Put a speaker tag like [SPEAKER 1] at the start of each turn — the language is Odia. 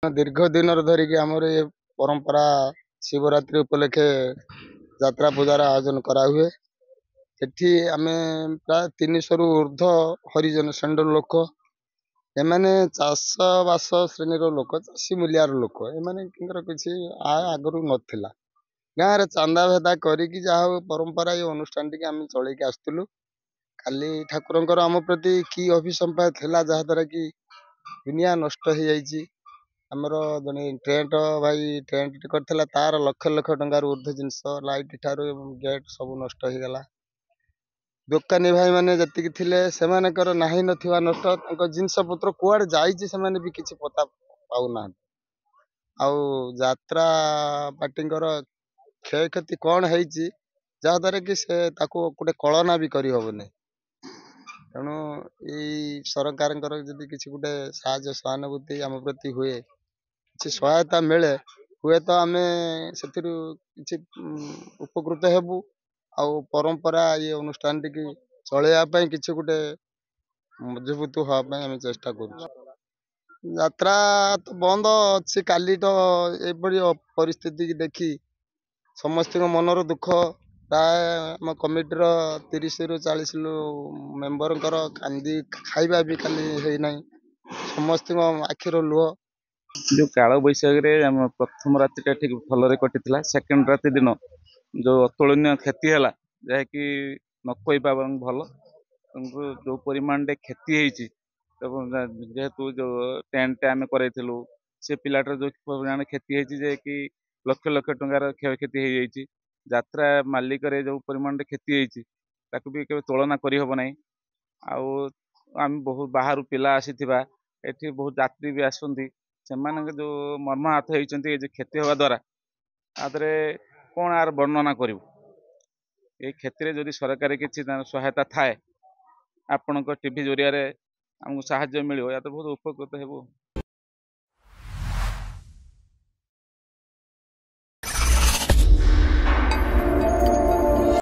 [SPEAKER 1] ଦୀର୍ଘ ଦିନର ଧରିକି ଆମର ଏ ପରମ୍ପରା ଶିବରାତ୍ରି ଉପଲକ୍ଷେ ଯାତ୍ରା ପୂଜାର ଆୟୋଜନ କରାହୁଏ। ସେଠି ଆମେ ପ୍ରାୟ 300ରୁ ଉର୍ଦ୍ଧ୍ବ ହରିଜନ ଶ୍ରେଣୀର ଲୋକ, ଏମାନେ ଚାଷ ବାସ ଶ୍ରେଣୀର ଲୋକ, ଚାଷୀ ମୂଲିଆର ଲୋକ। ଏମାନଙ୍କର କିଛି ଆୟ ଆଗରୁ ନଥିଲା। ଗାଁରେ ଚାନ୍ଦା ଭେଦା କରିକି ଯାହା ହଉ ପରମ୍ପରା ଏ ଅନୁଷ୍ଠାନଟିକି ଆମେ ଚଳେଇକି ଆସିଥିଲୁ। କାଲି ଠାକୁରଙ୍କର ଆମ ପ୍ରତି କି ଅଭିସମ୍ପାତ ଥିଲା, ଯାହାଦ୍ୱାରା କି ଦୁନିଆ ନଷ୍ଟ ହେଇଯାଇଛି। ଆମର ଜଣେ ଟେଣ୍ଟ ଭାଇ ଟେଣ୍ଟ କରିଥିଲା, ତାର ଲକ୍ଷ ଲକ୍ଷ ଟଙ୍କାରୁ ଉର୍ଦ୍ଧ୍ୱ ଜିନିଷ, ଲାଇଟ୍ ଠାରୁ ଏବଂ ଗେଟ୍ ସବୁ ନଷ୍ଟ ହେଇଗଲା। ଦୋକାନୀ ଭାଇ ମାନେ ଯେତିକି ଥିଲେ ସେମାନଙ୍କର ନାହିଁ ନଥିବା ନଷ୍ଟ, ତାଙ୍କ ଜିନିଷ ପତ୍ର କୁଆଡେ ଯାଇଛି ସେମାନେ ବି କିଛି ପତା ପାଉନାହାନ୍ତି। ଆଉ ଯାତ୍ରା ପାର୍ଟିଙ୍କର କ୍ଷୟକ୍ଷତି କଣ ହେଇଛି, ଯାହାଦ୍ୱାରା କି ସେ ତାକୁ ଗୋଟେ କଳନା ବି କରିହବନି। ତେଣୁ ଏଇ ସରକାରଙ୍କର ଯଦି କିଛି ଗୋଟେ ସାହାଯ୍ୟ ସହାନୁଭୂତି ଆମ ପ୍ରତି ହୁଏ, କିଛି ସହାୟତା ମିଳେ, ହୁଏତ ଆମେ ସେଥିରୁ କିଛି ଉପକୃତ ହେବୁ। ଆଉ ପରମ୍ପରା ଏ ଅନୁଷ୍ଠାନଟିକି ଚଳେଇବା ପାଇଁ କିଛି ଗୋଟେ ମଜବୁତ ହବା ପାଇଁ ଆମେ ଚେଷ୍ଟା କରୁଛୁ। ଯାତ୍ରା ତ ବନ୍ଦ ଅଛି। କାଲି ତ ଏଭଳି ପରିସ୍ଥିତିକି ଦେଖି ସମସ୍ତଙ୍କ ମନର ଦୁଃଖ। ପ୍ରାୟ ଆମ କମିଟିର 30ରୁ 40 ମେମ୍ବରଙ୍କର କାନ୍ଦି ଖାଇବା ବି କାଲି ହେଇନାହିଁ। ସମସ୍ତଙ୍କ ଆଖିର ଲୁହ।
[SPEAKER 2] ଯୋଉ କାଳ ବୈଶାଖୀରେ ଆମ ପ୍ରଥମ ରାତିଟା ଠିକ ଭଲରେ କଟିଥିଲା। ସେକେଣ୍ଡ ରାତି ଦିନ ଯୋଉ ଅତୁଳନୀୟ କ୍ଷତି ହେଲା, ଯାହାକି ନ କହିବା ଭଲ। ଯୋଉ ପରିମାଣରେ କ୍ଷତି ହେଇଛି, ଏବଂ ଯେହେତୁ ଯୋଉ ଟେଣ୍ଟ ଆମେ କରାଇଥିଲୁ, ସେ ପିଲାଟାର ଯୋଉ ପରିମାଣ କ୍ଷତି ହେଇଛି, ଯେ କି ଲକ୍ଷ ଲକ୍ଷ ଟଙ୍କାର କ୍ଷୟକ୍ଷତି ହେଇଯାଇଛି। ଯାତ୍ରା ମାଲିକରେ ଯୋଉ ପରିମାଣରେ କ୍ଷତି ହେଇଛି, ତାକୁ ବି କେବେ ତୁଳନା କରିହବ ନାହିଁ। ଆଉ ଆମେ ବହୁତ ବାହାରୁ ପିଲା ଆସିଥିବା, ଏଠି ବହୁତ ଯାତ୍ରୀ ବି ଆସନ୍ତି, ସେମାନଙ୍କ ଯୋଉ ମର୍ମାହତ ହେଇଛନ୍ତି ଏ ଯୋଉ କ୍ଷତି ହେବା ଦ୍ୱାରା, ତାପରେ କଣ ଆର ବର୍ଣ୍ଣନା କରିବୁ। এই କ୍ଷେତ୍ରରେ ଯଦି ସରକାରୀ କିଛି ସହାୟତା ଥାଏ, ଆପଣଙ୍କ ଟିଭି ଜରିଆରେ ଆମକୁ ସାହାଯ୍ୟ ମିଳିବ, ୟା ତ ବହୁତ ଉପକୃତ ହେବୁ।